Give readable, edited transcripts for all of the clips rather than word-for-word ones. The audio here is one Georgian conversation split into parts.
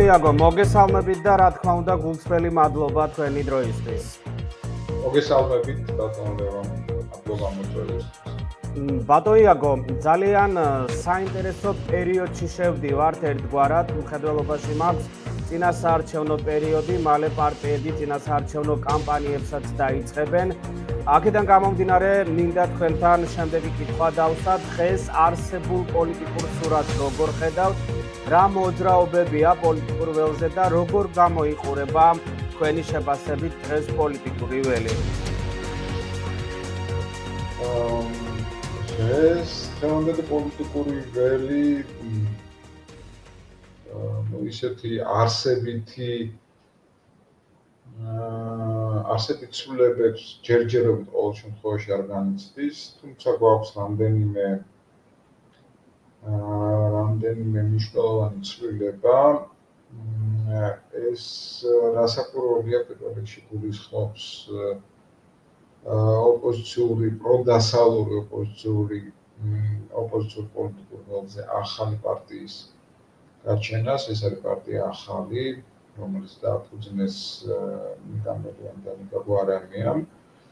იაგო, მოგესალმებით და რა თქმა უნდა გულწრფელი მადლობა თქვენი დროისთვის. მოგესალმებით ბატონო ლევან, აპროგრამატორებს. ბატონო იაგო, ძალიან საინტერესო პერიოდში შევდივართ ერთგვარად, მხედველობაში მაქვს წინასაარჩევნო პერიოდი, მალე პარტიები წინასაარჩევნო კამპანიებსაც დაიწყებენ. აქედან გამომდინარე, მინდა თქვენთან შემდეგი კითხვა დავსვათ, დღეს არსებულ პოლიტიკურ სურათს როგორ ხედავთ, რა მოძრაობებია პოლიტიკურ ველზე და როგორ გამოიყურება თქვენი შეფასებით დღეს პოლიტიკური ველი? ეს დღევანდელი პოლიტიკური ველი ისეთი არსებით ცვლილებებს ჯერჯერობით ყოველ შემთხვევაში არ განიცდის, თუმცა გვაქვს რამდენიმე მნიშვნელოვანი ცვლილება. ეს რასაკვირველია, პირველ რიგში გულისხმობს ოპოზიციური პროდასალური ოპოზიციურ პოლიტიკურ ველზე ახალი პარტიის გაჩენას. ეს არის პარტია ახალი, რომელიც დააფუძნეს მიგამელიან და ნიკაბუარანიამ.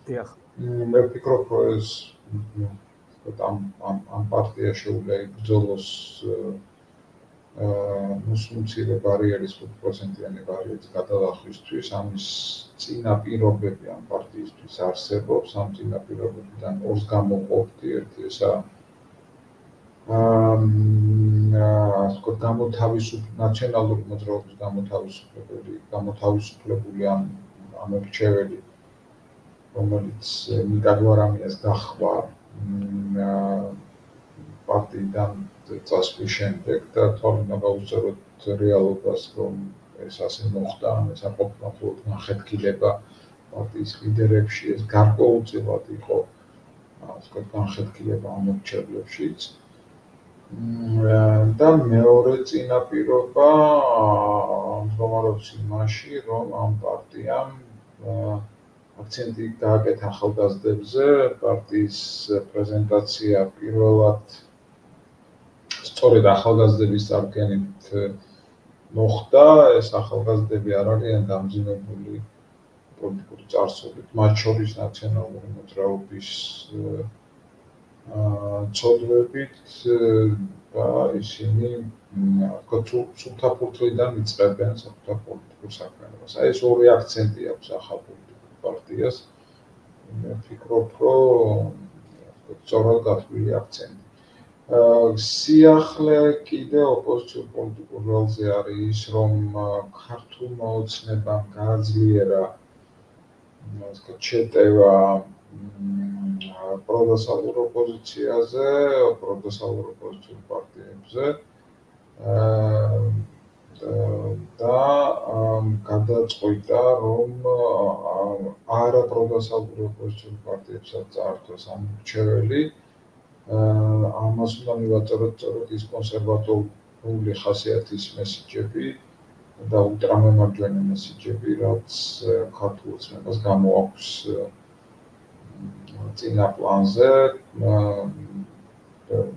დიახ. მე ვფიქრობ, რომ ეს ამ პარტია შეუძლია იბრძოლოს მცირე ბარიერის 5%-იანი ბარიერის გადალახვისთვის. ამის წინაპირობები ამ პარტიისთვის არსებობს. ამ წინაპირობებიდან ორს გამოყოფდი. ერთი ესაა ნაციონალური მოძრაობის გამოთავისუფლებული ამ მრჩეველი, რომელიც ნიკარაგუის გახვა პარტიიდან წასვლის შემდეგ და თვალყურა გაუწევთ რეალობას, რომ ეს ასე მოხდა, ეს არ ყოფილა მხოლოდ განხეთქილება პარტიის ლიდერებში, ეს გარკვეულწილად იყო განხეთქილება ამ მრჩევლებშიც. და მეორე წინაპირობა მდგომარეობს იმაში, რომ ამ პარტიამ აქცენტი გააკეთა ახალგაზრდებზე, პარტიის პრეზენტაცია პირველად სწორედ ახალგაზრდების წარდგენით მოხდა. ეს ახალგაზრდები არ არიან დამძიმებული პოლიტიკური წარსულით, მათ შორის ნაციონალური მოძრაობის ცოდვებით და ისინი სულთაფურთლიდან იწყებენ საკუთარ პოლიტიკურ საქმიანობას. ეს ორი აქცენტი აქვს ახალ პოლიტიკურ პარტიას. მე ვფიქრობ, რომ სწორად გათვლილი აქცენტი. სიახლე კიდე ოპოზიციურ პოლიტიკურ ველზე არის ის, რომ ქართულმა ოცნებამ გააძლიერა შეტევა პროდასალურ ოპოზიციაზე, პროდასალურ ოპოზიციურ პარტიებზე და გადაწყვიტა, რომ არაპროდასალურ ოპოზიციურ პარტიებსაც წაართვეს ამ მრჩეველი. ამას უნდა მივაწეროთ სწორედ ის კონსერვატიული ხასიათის მესიჯები და ულტრამემარჯვენე მესიჯები, რაც ქართულ ოცნებას გამოაქვს წინა პლანზე.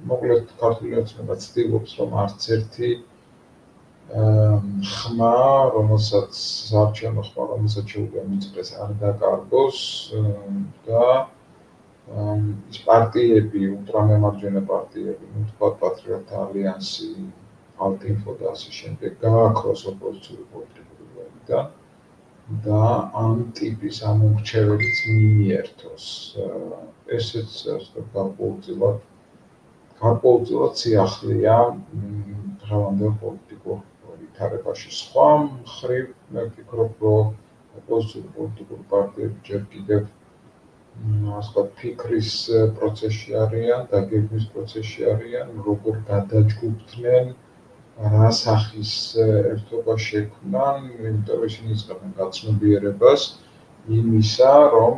მოკლედ ქართული ოცნება ცდილობს, რომ არც ერთი ხმა, რომელსაც საარჩევნო ხმა, რომელსაც შეუძლია მიწვეს, არ დაკარგოს და ის პარტიები, ულტრამემარჯვენე პარტიები, თქვათ პატრიოტთა ალიანსი, ალტინფო და ასე შემდეგ, გააქროს ოპოზიციური პოლიტიკური ველიდან და ამ ტიპის ამ მრჩეველიც მიერთოს. ესეც გარკვეულწილად სიახლეა დღევანდელ პოლიტიკურ ვითარებაში. სხვა მხრივ, მე ვფიქრობ, რომ ოპოზიციური პოლიტიკური პარტიები ჯერ კიდევ ფიქრის პროცესში არიან, დაგეგმვის პროცესში არიან, როგორ გადაჯგუფდნენ, რა სახის ერთობა შექმნან, იმიტომ რომ ისინი იწყებენ გაცნობიერებას იმისა, რომ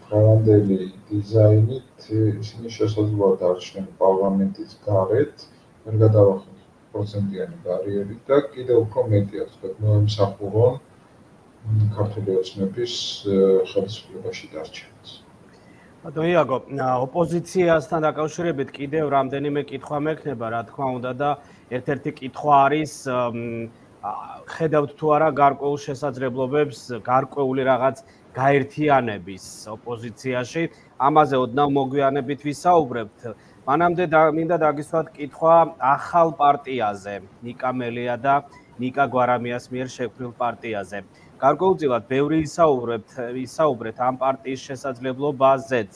დღევანდელი დიზაინით ისინი შესაძლოა დარჩნენ პარლამენტის გარეთ, ვერ გადავახოთ 5%-იანი ბარიერით და კიდევ უფრო მეტია, მოემსახურონ ქართული ოცნების ხელისუფლებაში დარჩენას. ბატონო იაგო, ოპოზიციასთან დაკავშირებით კიდევ რამდენიმე კითხვა მექნება, რა თქმა უნდა და ერთ-ერთი კითხვა არის ხედავთ თუ არა გარკვეულ შესაძლებლობებს, გარკვეული რაღაც გაერთიანების ოპოზიციაში, ამაზე ოდნავ მოგვიანებით ვისაუბრებთ. მანამდე მინდა დაგისვათ კითხვა ახალ პარტიაზე, ნიკა მელია და ნიკა გვარამიას მიერ შექმნილ პარტიაზე. გარკვეულწილად ბევრი ისაუბრეთ ამ პარტიის შესაძლებლობაზეც.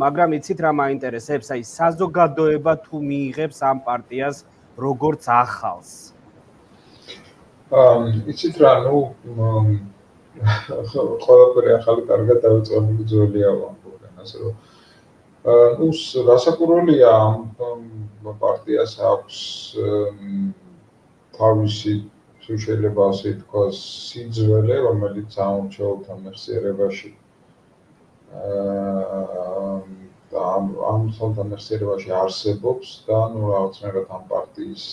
მაგრამ იცით რა მაინტერესებს, აი საზოგადოება თუ მიიღებს ამ პარტიას როგორც ახალს. იცით რა, ყველაფერი ახალი კარგად დავიწყებული ძველია ვამბობენ, ასე რომ რასაკვირველია ამ პარტიას აქვს თავისი შეიძლება ასე ითქვას სიძველე, რომელიც ამორჩეულთა მეხსიერებაში და ამ მეხსიერებაში არსებობს და რაღაცნაირად ამ პარტიის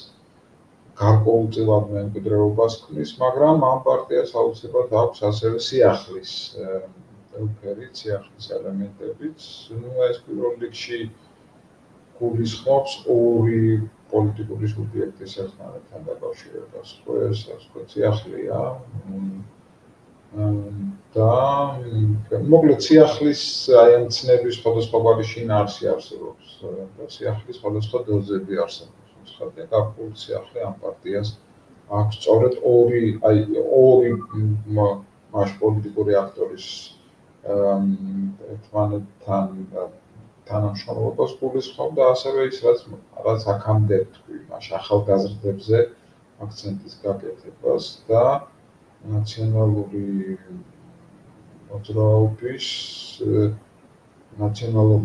გარკვეულწილად მემკვიდრეობას ქმნის, მაგრამ ამ პარტიას აუცილებლად აქვს ასევე სიახლის ელფერი, სიახლის ელემენტებიც. ეს პირველ რიგში გულისხმობს ორი პოლიტიკური სუბიექტის ერთმანეთთან დაკავშირებას. ეს სიახლეა და მოკლედ სიახლის აი ამ ცნების სხვადასხვაგვარი შინაარსი არსებობს და სიახლის სხვადასხვა დოზები არსებობს. ხალხი გარკვეული სიახლე ამ პარტიას აქვს სწორედ ორი маш პოლიტიკური აქტორის ერთმანეთთან თანამშრომლობას გულისხმობს და ასევე ის რაც აქამდე თქვი, маш ახალგაზრდებზე აქცენტის გაკეთებას და ნაციონალური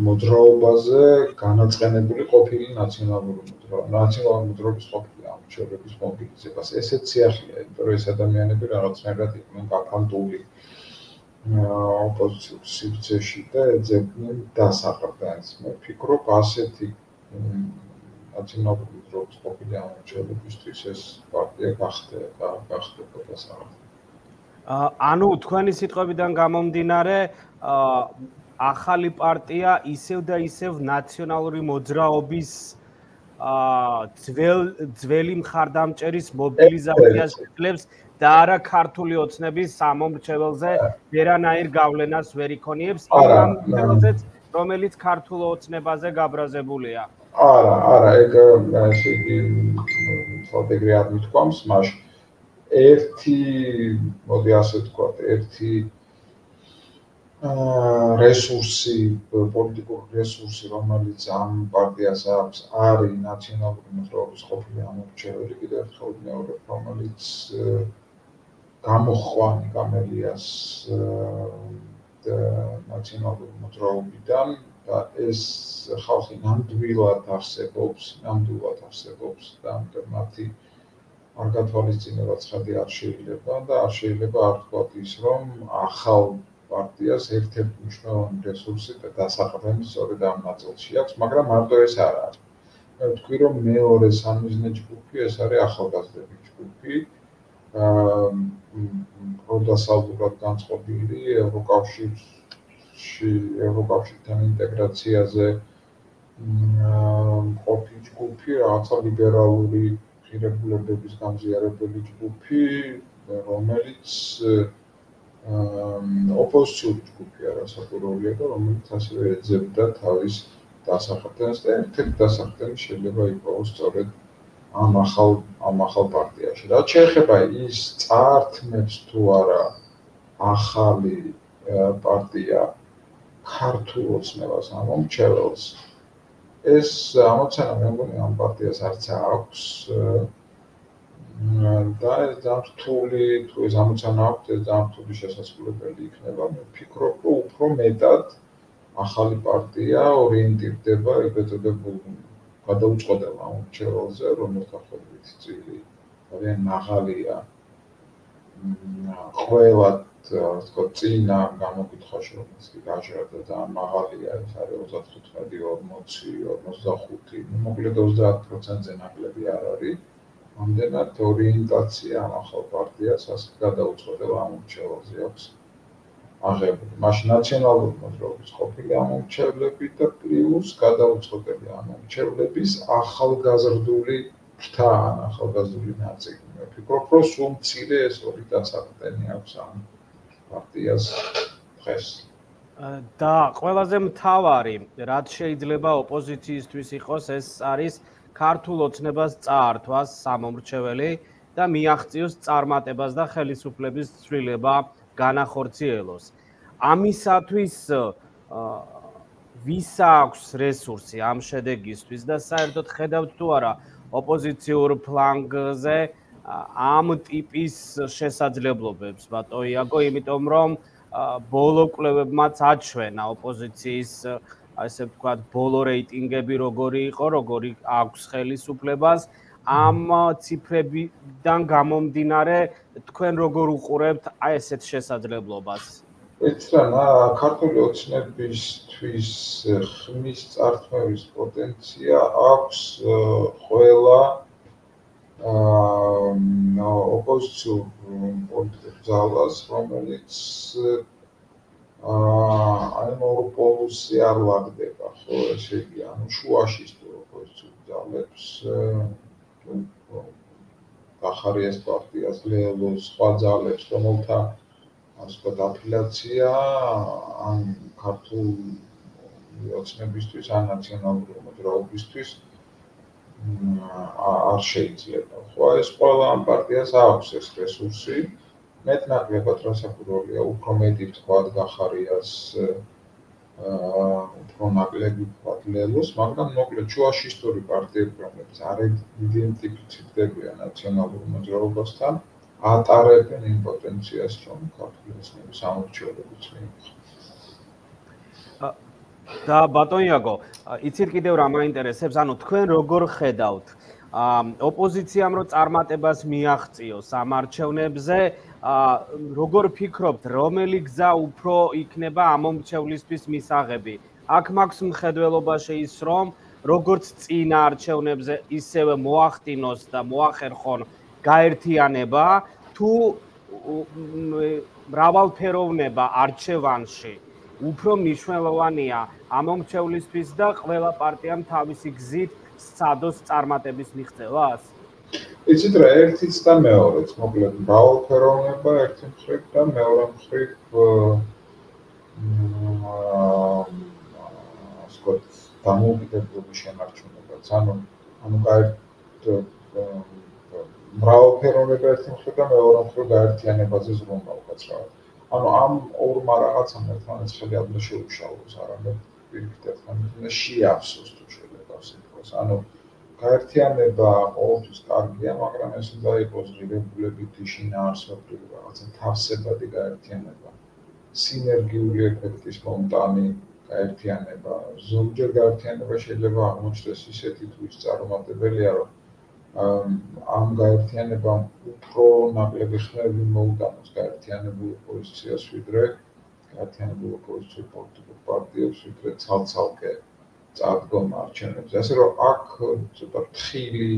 მოძრაობაზე განაწყენებული ყოფილი ნაციონალური მოძრაობის ყოფილი ამორჩეულების მობილიზებას. ესეც სიახლეა, იმიტომ რომ ეს ადამიანები რაღაცნაირად იყვნენ გაფანტული ოპოზიციურ სივრცეში და ეძებდნენ დასაყრდენს. მე ვფიქრობ, ასეთი ნაციონალური მოძრაობის ყოფილი ამორჩეულებისთვის ეს პარტია გახდება დასაყრდენი. ანუ თქვენი სიტყვებიდან გამომდინარე, ახალი პარტია ისევ და ისევ ნაციონალური მოძრაობის ძველი მხარდამჭერის მობილიზაციას იძლევს და არა ქართული ოცნების სამომრჩეველზე ვერანაირ გავლენას ვერ იქონიებს იმ მოდელზეც, რომელიც ქართულ ოცნებაზე გაბრაზებულია. არა, ესე იგი სტრატეგია არ მithქვამს, მაშინ მოდი ასე ვთქვათ, ერთი რესურსი, პოლიტიკური რესურსი, რომელიც ამ პარტიას აქვს, არის ნაციონალური მოძრაობის ყოფილი ამორჩეველი, კიდევ ერთხელ მეორე, რომელიც გამოხვანი გამელიას ნაციონალური მოძრაობიდან და ეს ხალხი ნამდვილად არსებობს და ამიტომ მათი არ გათვალისწინება ცხადი არ შეიძლება და არ შეიძლება არ ვთქვათ ის, რომ ახალ პარტიას ერთ-ერთი მნიშვნელოვანი რესურსი და დასაყრდენი სწორედ ამ ნაწილში აქვს, მაგრამ მარტო ეს არ არის. მე ვთქვი, რომ მეორე სამიზნე ჯგუფი ეს არის ახალგაზრდების ჯგუფი, პროდასავლურად განწყობილი ევროკავშირთან ინტეგრაციაზე მყოფი ჯგუფი, რაღაცა ლიბერალური ღირებულებების გამზიარებელი ჯგუფი, რომელიც ოპოზიციური ჯგუფია, რასაკვირველია და რომელიც ასევე ეძებდა თავის დასაყრდენს და ერთ-ერთი დასაყრდენი შეიძლება იყოს სწორედ ამ ახალ პარტიაში. რაც შეეხება ის წართმებს თუ არა ახალი პარტია ქართულ ოცნებას ამომრჩეველს, ეს ამოცანა მე მგონი ამ პარტიას არც აქვს და ეს ძალიან რთული, თუ ეს ამოცანა აქვს, ეს ძალიან რთული შესაძლებელი იქნება. მე ვფიქრობ, რომ უფრო მეტად ახალი პარტია ორიენტირდება ეგრეთ წოდებულ გადაუწყოდებულ ამორჩეველზე, რომელთა ხედვით წილი ძალიან მაღალია ყველა თქო წინა გამოკითხვაში, რომელიც კი გაჟღერდა ძალიან მაღალია, ეს არის 35-40-45, მოკლედ 30%-ზე ნაკლები არ არის. ამდენად ორიენტაცია ამ ახალ პარტიას ასე გადაუწყოდება ამორჩეველზე აქვს. აღებული. მაშინ ნაციონალური მოძრაობის ყოფილი ამომრჩევლები და პლუს გადაუწყებელი ამომრჩევლების ახალგაზრდული ფრთა ან ახალგაზრდული ნაწილი. მე ვფიქრობ, რომ სულ მცირე ეს ორი დასაყრდენი აქვს ამ პარტიას დღეს. და ყველაზე მთავარი, რაც შეიძლება ოპოზიციისთვის იყოს, ეს არის ქართულ ოცნებას წაართვას სამომრჩეველი და მიაღწიოს წარმატებას და ხელისუფლების ცვლილება განახორციელოს. ამისათვის ვის აქვს რესურსი ამ შედეგისთვის და საერთოდ ხედავთ თუ არა ოპოზიციურ ფლანგზე ამ ტიპის შესაძლებლობებს, ბატონო იაგო, იმიტომ რომ ბოლო კვლევებმაც აჩვენა ოპოზიციის, ასე ვთქვათ, ბოლო რეიტინგები როგორი იყო, როგორი აქვს ხელისუფლებას. ამ ციფრებიდან გამომდინარე, თქვენ როგორ უყურებთ აი ესეთ შესაძლებლობას? ეცრანა ქართული ოცნებისთვის ხმის წართმევის პოტენცია აქვს ყველა ოპოზიციურ პოლიტიკურ ძალას, რომელიც აი მორპოლუსი არ ლაგდება, ხო, ესე იგი, ანუ შუაში სწორ ოპოზიციურ ძალებს გახარიას პარტიას, ლეელოს, სხვა ძალებს, რომელთა ასე ვთქვათ, აფილაცია ან ქართულ ოცნებისთვის, ან ნაციონალური მოძრაობისთვის არ შეიძლება. ხო, ეს ყველა ამ პარტიას აქვს ეს რესურსი. მეტნაკლებად რასაკვირველია, უფრო მეტი ვთქვათ გახარიას, უფრო ნაკლები ვთქვათ ლელოს, მაგრამ მოკლედ შუაში ისტორიული პარტიები, რომლებიც არ იდენტიფიცირდებიან ნაციონალურ მოძრაობასთან, ატარებენ იმ პოტენციას, რომ ქართული ოცნების ამორჩევლობიც მიიღოს. და ბატონო იაგო, იცით კიდევ რა მაინტერესებს, ანუ თქვენ როგორ ხედავთ ოპოზიციამ რო წარმატებას მიაღწიოს ამ არჩევნებზე, როგორ ფიქრობთ, რომელი გზა უფრო იქნება ამომრჩევლისთვის მისაღები? აქ მაქვს მხედველობა ის რომ როგორც წინა არჩევნებზე ისევე მოახდინოს და მოახერხონ გაერთიანება, თუ მრავალფეროვნება არჩევანში უფრო მნიშვნელოვანია ამომრჩევლისთვის და ყველა პარტიამ თავისი გზით სცადოს წარმატების მიღწევას? იცით რა, ერთიც და მეორეც, მოკლედ მრავალფეროვნება ერთი მხრივ და მეორე მხრივ ასე ვთქვათ, დამოუკიდებლობის შენარჩუნებაც. ანუ მრავალფეროვნება ერთი მხრივ და მეორე მხრივ გაერთიანებაზე ზრუნვა უკაცრავად. ანუ ამ ორმა რაღაცამ ერთმანეთს ხელი არ უნდა შეუშალოს, არამედ პირიქით ერთმანეთს უნდა შეავსოს თუ შეიძლება ასე ვთქვას. ანუ გაერთიანება ყოველთვის კარგია, მაგრამ ეს უნდა იყოს ღირებულებითი, შინაარსობრივი, რაღაცა თავსებადი გაერთიანება. სინერგიული ეფექტის მომტანი გაერთიანება. ზოგჯერ გაერთიანება შეიძლება აღმოჩნდეს ისეთი თუ ის წარუმატებელია, რომ ამ გაერთიანებამ უფრო ნაკლები ხმები მოუტანოს გაერთიანებულ ოპოზიციას, ვიდრე გაერთიანებულ ოპოზიციურ პოლიტიკურ პარტიებს, ვიდრე ცალ-ცალკე წარდგომ არჩევნებზე. ასე რომ აქ ცოტა ფრთხილი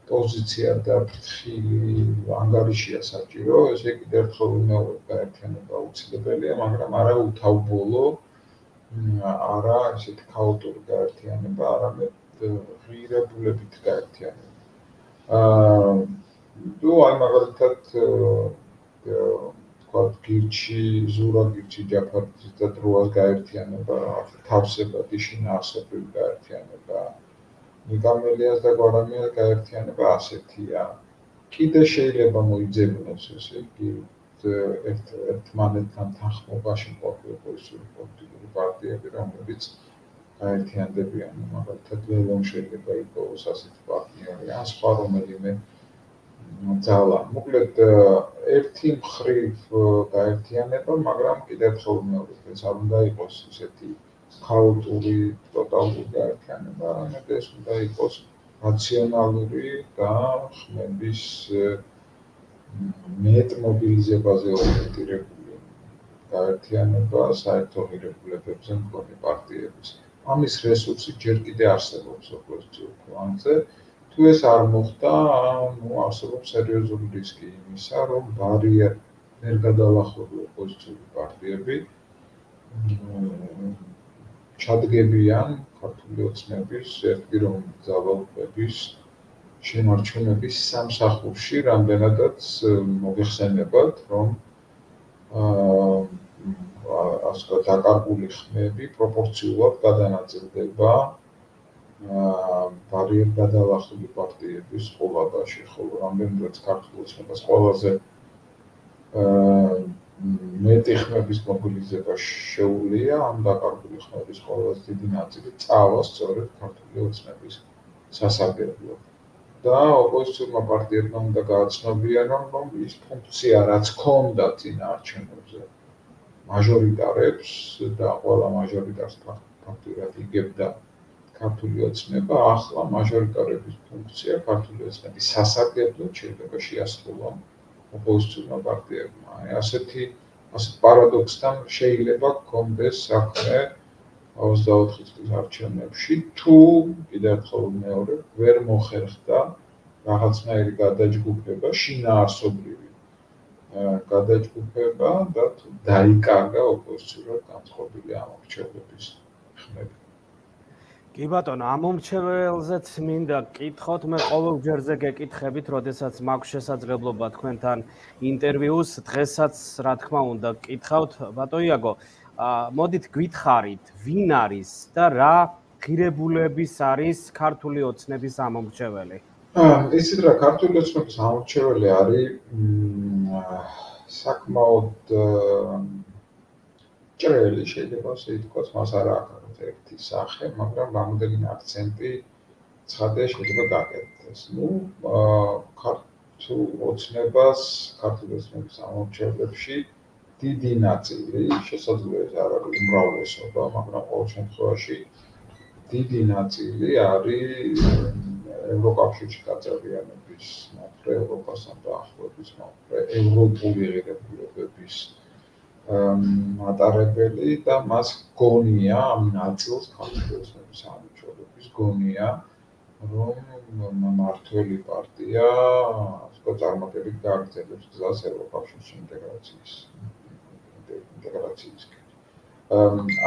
პოზიცია და ფრთხილი ანგარიშია საჭირო, ესე კიდევ ერთხელ ვიმეორებ, გაერთიანება აუცილებელია, მაგრამ არა უთავბოლო, არა ესეთი ქაოტური გაერთიანება, არამედ ღირებულებით გაერთიანება. თუ აი მაგალითად ვთქვათ, გირჩი, ზურა გირჩი, ჯაფარიძის და დროას გაერთიანება, თავსებადი შინაარსობრივი გაერთიანება, ნიკამელიას და გვარამიას გაერთიანება ასეთია. კიდე შეიძლება მოიძებნოს, ესე იგი, ერთმანეთთან თანხმობაში მყოფი ოპოზიციური პოლიტიკური პარტიები, რომლებიც გაერთიანდებიან, მაგალითად ლელომ შეიძლება იყოს ასეთი პარტნიორი, ან სხვა რომელიმე ძალა. მოკლედ ერთი მხრივ გაერთიანება, მაგრამ კიდევ ერთხელ ვიმეორებ, ეს არ უნდა იყოს ისეთი ქაოტური, ტოტალური გაერთიანება, არამედ ეს უნდა იყოს რაციონალური და ხმების მეტ მობილიზებაზე ორიენტირებული გაერთიანება საერთო ღირებულებებზე მქონე პარტიების. ამის რესურსი ჯერ კიდევ არსებობს ოპოზიციურ ფლანგზე. თუ ეს არ მოხდა, არსებობს სერიოზული რისკი იმისა, რომ ვერ გადალახული ოპოზიციური პარტიები ჩადგებიან ქართული ოცნების ერთპიროვნული ძალაუფლების შემორჩენების სამსახურში, რამდენადაც მოგეხსენებათ, რომ ასე ვთქვათ, დაკარგული ხმები პროპორციულად გადანაწილდება ბარიერ გადალახული პარტიების ყოლადაში, ხოლო რამდენადაც ქართულ ოცნებას ყველაზე მეტი ხმების მობილიზება შეუძლია, ამ დაკარგული ხმების ყველაზე დიდი ნაწილი წავა სწორედ ქართული ოცნების სასარგებლოდ. და ოპოზიციურმა პარტიებმა უნდა გააცნობიერონ, რომ ის ფუნქცია, რაც ჰქონდა წინა არჩევნებზე მაჟორიტარებს და ყველა მაჟორიტარს ფაქტურად იგებდა ქართული ოცნება, ახლა მაჟორიტარების ფუნქცია ქართული ოცნების სასარგებლოდ შეიძლება შეასრულონ ოპოზიციურმა პარტიებმა. ასეთ პარადოქსთან შეიძლება გქონდეს საქმე 24 წლის არჩევნებში, თუ კიდევ ერთხელ მეორე ვერ მოხერხდა რაღაცნაირი გადაჯგუფება, შინაარსობრივი გადაჯგუფება და თუ დაიკარგა ოპოზიციურად განწყობილი ამორჩევლების ხმები. კი ბატონო, ამომრჩეველზეც მინდა გკითხოთ, მე ყოველჯერზე გეკითხებით, როდესაც მაქვს შესაძლებლობა თქვენთან ინტერვიუს, დღესაც რა თქმა უნდა გკითხავთ. ბატონო იაგო, მოდით გითხარით, ვინ არის და რა ღირებულების არის ქართული ოცნების ამომრჩეველი? ისიც რა, ქართული ოცნების ამორჩეველი არის საკმაოდ ჭრელი, შეიძლება ასე ითქვას, მას არ აქვს ერთი სახე, მაგრამ რამოდენიმე აქცენტი ცხადია შეიძლება გაკეთდეს. ქართულ ოცნების ამორჩევლებში დიდი ნაწილი, შესაძლოა ეს არ არის უმრავლესობა, მაგრამ ყოველ შემთხვევაში დიდი ნაწილი არის ევროკავშირში გაწევრიანების მომხრე, ევროპასთან დაახლოების მომხრე, ევროპული ღირებულებების მატარებელი და მას გონია ამ ნაწილს ქართული ოცნების ამორჩევლების გონია, რომ მმართველი პარტია წარმატებით გააგრძელებს გზას ევროკავშირში ინტეგრაციისკენ.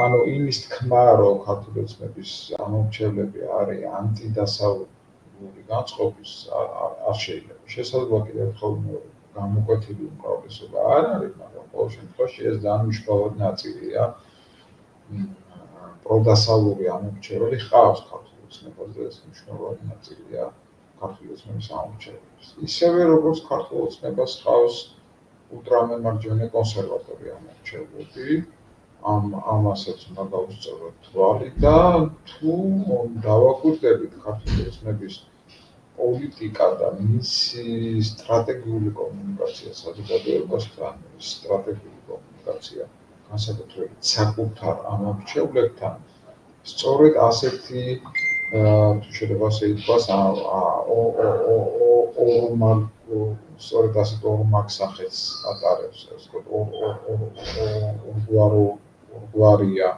ანუ იმის თქმა, რომ ქართული ოცნების ამორჩევლები არის ანტიდასავლური განწყობის არ შეიძლება. შესაძლოა კიდევ ერთხელ გამოკვეთილი უმრავლესობა არ არის, მაგრამ ყოველ შემთხვევაში ეს ძალიან მნიშვნელოვანი ნაწილია. პროდასავლური ამორჩეველი ჰყავს ქართულ ოცნებაზე, ეს მნიშვნელოვანი ნაწილია ქართული ოცნების ამორჩეველის. ისევე როგორც ქართულ ოცნებას ჰყავს ულტრამემარჯვენე კონსერვატორი ამორჩევლები, ამასაც უნდა გავუსწოროთ თვალი და თუ დავაკვირდებით ქართული ოცნების პოლიტიკა და მისი სტრატეგიული კომუნიკაცია საზოგადოებასთან, სტრატეგიული კომუნიკაცია განსაკუთრებით საკუთარ ამორჩევლებთან, სწორედ ასეთი თუ შეიძლება ასე ითქვას, სწორედ ასეთ ორმაგ სახეს ატარებს, ასე ვთქვათ, ორგვარია,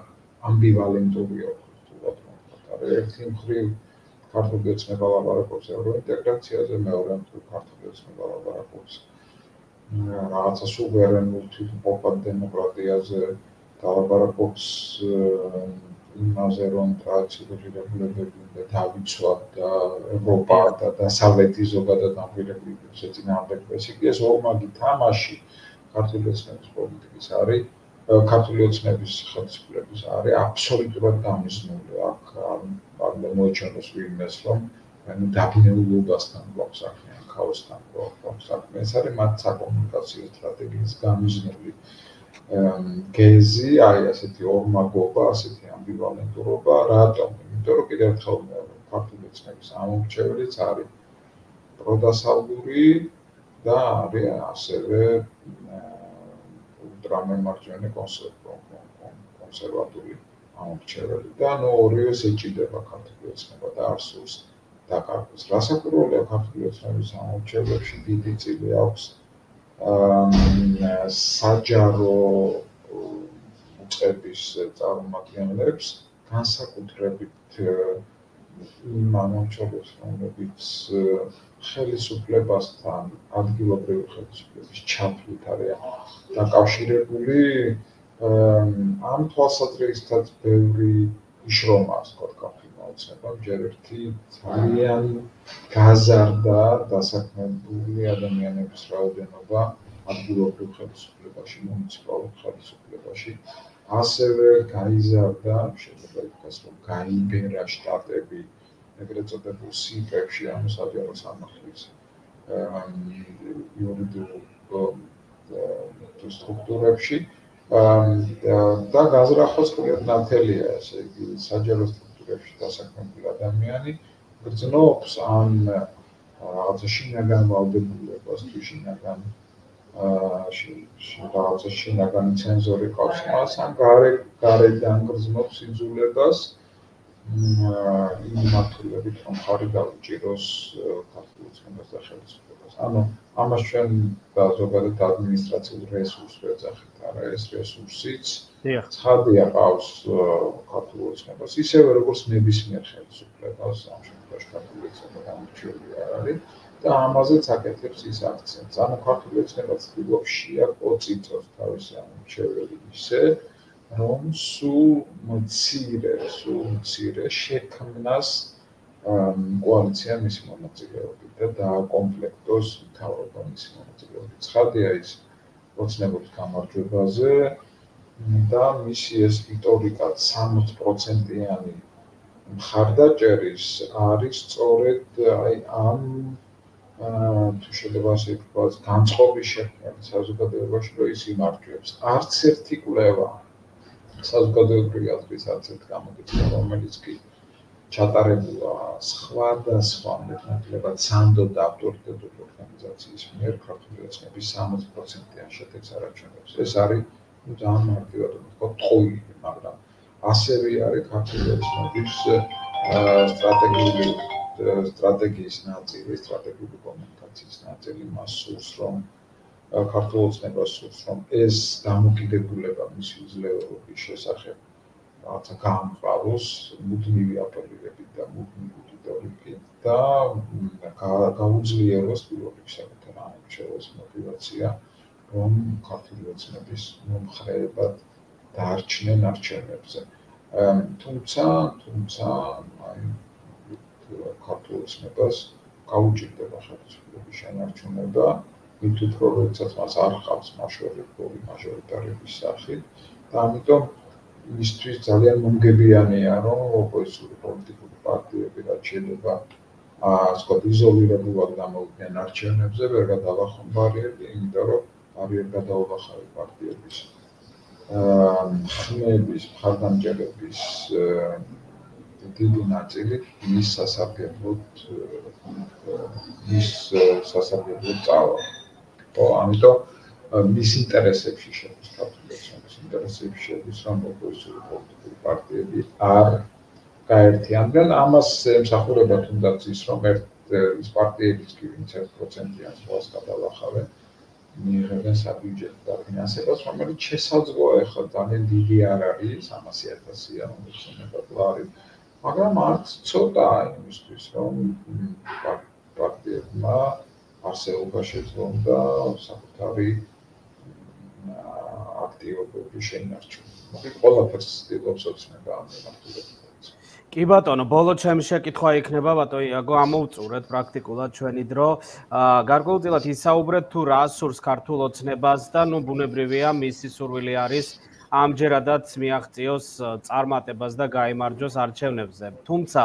ამბივალენტურია თულად მომხდარა. ერთი მხრივ ქართული ოცნება ლაპარაკობს ევროინტეგრაციაზე, მეორე მხრივ ქართული ოცნება ლაპარაკობს რაღაცა სუვერენულ თვითმყოფად დემოკრატიაზე, ლაპარაკობს იმაზე, რომ ტრადიციული ღირებულებები უნდა დავიცვათ და ევროპა და დასავლეთი ზოგადად ამ ღირებულებებს ეწინააღმდეგებს. იგი ეს ორმაგი თამაში ქართული ოცნების პოლიტიკის არის, ქართული ოცნების ხელისუფლების არის აბსოლუტურად გამიზნული. აქ არ მოიჩვენოს ვინმეს, რომ დაბნეულობასთან გვაქვს საქმე, ქაოსთან გვაქვს საქმე. ეს არის მათ საკომუნიკაციო სტრატეგიის გამიზნული გეზი, აი ასეთი ორმაგობა, ასეთი ამბივალენტურობა, რატომ? იმიტომ რომ კიდევ ერთხელ ქართული ოცნების ამორჩეველიც არის პროდასავლური და არის ასევე ულტრამემარჯვენე კონსერვატული ამორჩეველი და ორივეს ეჭიდება ქართული ოცნება და არ სურს დაკარგოს. რასაკვირველია ქართული ოცნების ამორჩევლებში დიდი წილი აქვს საჯარო უწყების წარმომადგენლებს, განსაკუთრებით იმ ამორჩევლებს, რომლებიც ხელისუფლებასთან, ადგილობრივი ხელისუფლების ჩათვლით არიან დაკავშირებული. ამ თვალსაზრისითაც ბევრი იშრომა, ასე ვთქვათ, ქართულმა ოცნებამ ჯერ ერთი ძალიან გაზარდა დასაქმებული ადამიანების რაოდენობა ადგილობრივ ხელისუფლებაში, მუნიციპალურ ხელისუფლებაში. ასევე გაიზარდა, შეიძლება ითქვას, რომ გაიბერა შტატები ეგრეთ წოდებულ სიპებში, ანუ საჯარო სამართლის იურიდიულ სტრუქტურებში და გაზრახოს კლიერ ნათელია, ესე იგი საჯარო სტრუქტურებში დასაქმებული ადამიანი გრძნობს ან რაღაცა შინაგან ვალდებულებას თუ შინაგან რაღაცა შინაგანი ცენზორი ყავს მას, ან გარედან გრძნობს იძულებას იმ მართლებით, რომ ხარი დაუჭიროს ქართულ ოცნებას და ხელისუფლებას. ანუ ამას ჩვენ და ზოგადად ადმინისტრაციულ რესურსს ვეძახით, არა ეს რესურსიც ცხადია ყავს ქართულ ოცნებას, ისევე როგორც ნებისმიერ ხელისუფლებას, ამ შემთხვევაში ქართული ოცნება გამორჩეული არ არის და ამაზეც აკეთებს ის აქცენტს. ანუ ქართული ოცნება ცდილობს შეაკოწიწოს თავისი ამორჩეველი ისე, რომ სულ მცირე შექმნას კოალიცია მისი მონაწილეობით და დააკომპლექტოს მთავრობა მისი მონაწილეობით. ცხადია ის ოცნებობის გამარჯვებაზე და მისი ეს რიტორიკა 60%-იანი მხარდაჭერის არის სწორედ აი ამ თუ შეიძლება ასე ვთქვათ, განწყობის შექმნა საზოგადოებაში, რომ ის იმარჯვებს. არც ერთი კვლევა საზოგადოებრივი აზრის არც ერთ გამოკითხვა, რომელიც კი ჩატარებულა სხვადასხვა მეტნაკლებად სანდოდ და ავტორიტეტული ორგანიზაციის მიერ ქართული ოცნების 60%-იან შედეგს არაჩვენებს. ეს არის ძალიან მარტივად ვთქვათ, ტყუილი, მაგრამ ასევე არის ქართული ოცნების სტრატეგიის ნაწილი, სტრატეგიული კომუნიკაციის ნაწილი. მას სურს, რომ ქართულ ოცნებას სურს, რომ ეს დამოკიდებულება მისი უძლეობების შესახებ რაღაცა გაამყაროს მუდმივი აპელირებით და მუდმივი რიტორიკით და გაუძლიეროს პირველი საკუთარ ამორჩეულს მოტივაცია, რომ ქართული ოცნების მომხრეებად დაარჩნენ არჩევნებზე. თუმცა აი ქართულ ოცნებას გაუჭირდება ხელისუფლების შენარჩუნება, მით უფრო როდესაც მას არ ჰყავს მაჟორიტარული მაჟორიტარების სახით და ამიტომ მისთვის ძალიან მომგებიანია, რომ ოპოზიციური პოლიტიკური პარტიები რაც შეიძლება ასე ვთქვათ, იზოლირებულად გამოვიდნენ არჩევნებზე, ვერ გადაახონ ბარიერი, იმიტომ რომ ბარიერი გადაუხადა პარტიების ხმების, მხარდამჭერების დიდი ნაწილი მის სასარგებლოდ წავა. ამიტომ მის ინტერესებში შედის ქართული ოცნების ინტერესებში შედის, რომ ოპოზიციური პოლიტიკური პარტიები არ გაერთიანდნენ. ამას ემსახურება თუნდაც ის, რომ ის პარტიებიც კი ვინც 1%-იან ზღვას გადალახავენ, მიიღებენ საბიუჯეტო დაფინანსებას, რომელიც შესაძლოა ახლა ძალიან დიდი არ არის, 300,000-ია, არის, მაგრამ არც ცოტაა იმისთვის, რომ პარტიებმა არსებობა შეძლონ და საკუთარი აქტივობები შეინარჩუნონ. მოკლედ ყველაფერს ცდილობს ოცნება ამ მიმართულებით. კი ბატონო, ბოლო ჩემი შეკითხვა იქნება, ბატონო იაგო, ამოვწურეთ პრაქტიკულად ჩვენი დრო. გარკვეულწილად ისაუბრეთ თუ რა სურს ქართულ ოცნებას და ბუნებრივია მისი სურვილი არის ამჯერადაც მიაღწიოს წარმატებას და გაიმარჯვოს არჩევნებზე. თუმცა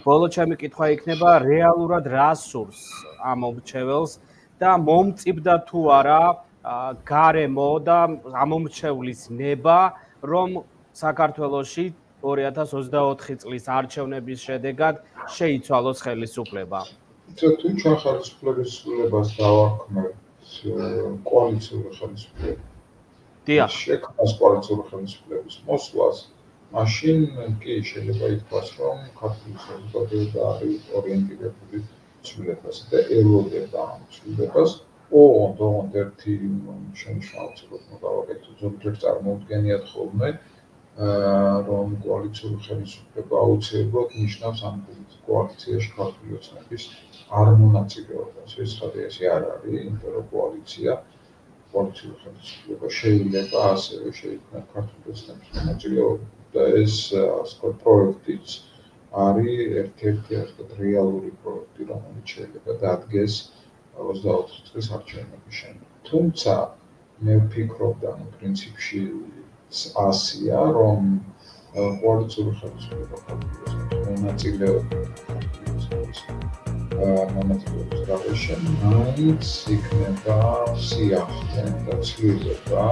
ბოლო ჩემი კითხვა იქნება, რეალურად რა სურს ამ მომრჩეველს და მომწიბდა თუ არა გარემო და ამომრჩევლის ნება, რომ საქართველოში 2024 წლის არჩევნების შედეგად შეიცვალოს ხელისუფლება. თუ ჩვენ ხელისუფლების სრულებას დავარქმევთ კოალიციური ხელისუფლება. დიახ. შექმნას კოალიციური ხელისუფლების მოსვლას, მაშინ კი შეიძლება ითქვას, რომ ქართული საზოგადოება არის ორიენტირებული ცვლილებაზე და ელოდება ამ ცვლილებას. ოღონდ ერთი შენიშნავად გავაკეთოთ, ზოგჯერ წარმოუდგენიათ ხოლმე რომ კოალიციური ხელისუფლება აუცილებლად ნიშნავს ამ კოალიციაში ქართული ოცნების არ მონაწილეობას. ეს ხადი ესე არ არის, იმიტომ რომ კოალიციური ხელისუფლება შეიძლება ასევე შეიქმნა ქართული ოცნების მონაწილეობით და ეს ასე პროექტიც არის ერთ-ერთი რეალური პროექტი, რომელიც შეიძლება დადგეს 24 წლის არჩევნების შემდეგ. თუმცა მე ვფიქრობ და პრინციპში ასია, რომ კოალიციური ხელისუფლება მონაწილეობის გარეშე მაინც იქნება სიახლე და ცვლილება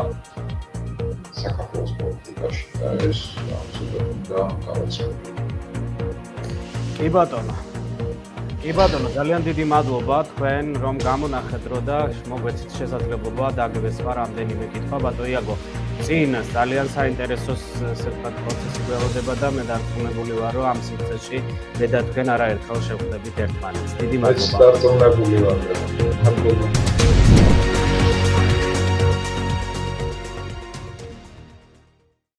საქართველოს პოლიტიკაში და ეს absolუტურად უნდა გავაცნობოთ. კი ბატონო, ძალიან დიდი მადლობა თქვენ რომ გამონახეთ დრო და მოგვეცით შესაძლებლობა დაგებესვა რამდენიმე კითხვა. ბატონო იაგო, წინ ძალიან საინტერესო ესე ვთქვათ პროცესი გველოდება და მე დარწმუნებული ვარ რომ ამ სივრცეში მე და თქვენ არაერთხელ შევხვდებით ერთმანეთს. დიდი მადლობა. ეს დარწმუნებული ვარ.